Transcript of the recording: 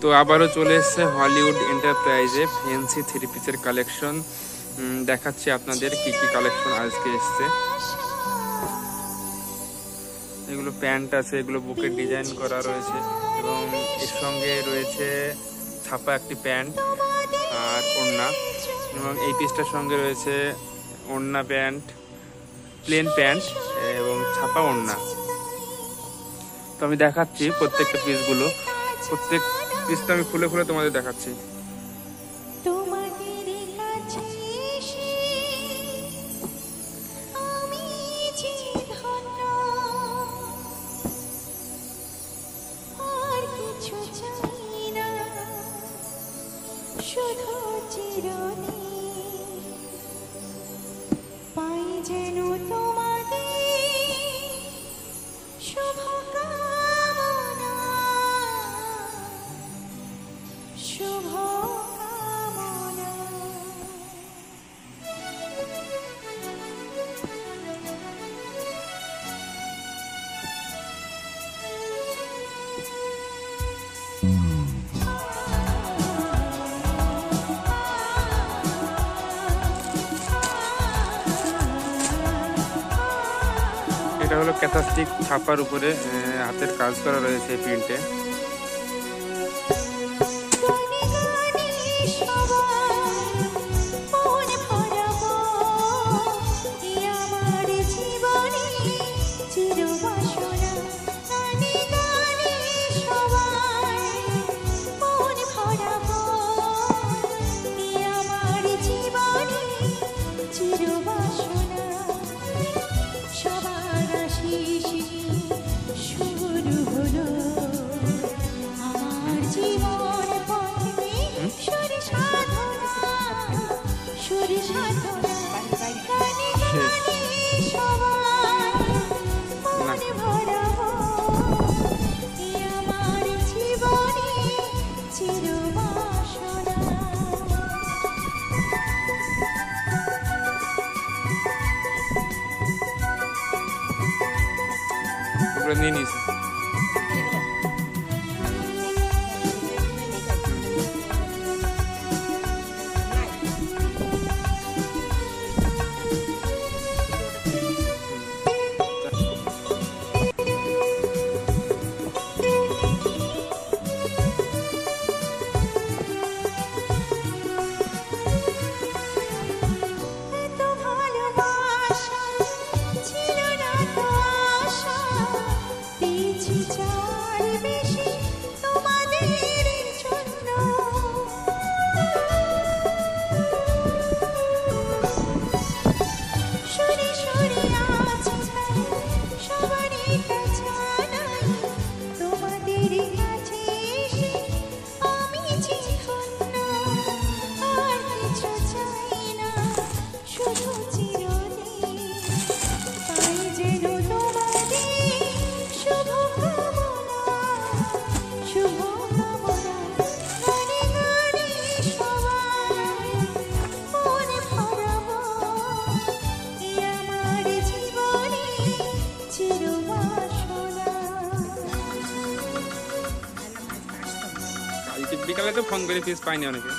তো আবারও চলে এসেছে হলিউড এন্টারপ্রাইজে ফ্যান্সি থ্রি পিসের কালেকশন। দেখাচ্ছি আপনাদের কি কি কালেকশন আজকে এসছে। এগুলো প্যান্ট আছে, এগুলো বুকের ডিজাইন করা রয়েছে এবং এর সঙ্গে রয়েছে ছাপা একটি প্যান্ট আর ওড়না, এবং এই পিসটার সঙ্গে রয়েছে ওড়না প্যান্ট, প্লেন প্যান্ট এবং ছাপা ওড়না। তো আমি দেখাচ্ছি প্রত্যেকটা পিসগুলো, প্রত্যেক পিসটা আমি খুলে খুলে তোমাদের দেখাচ্ছি। এটা হলো ক্যাথাস্টিক ছাপার উপরে হাতের কাজ করা রয়েছে প্রিন্টে। নিয়ে নিয়েছে বিকালে তো ফোন করে পিস পাইনি অনেকে।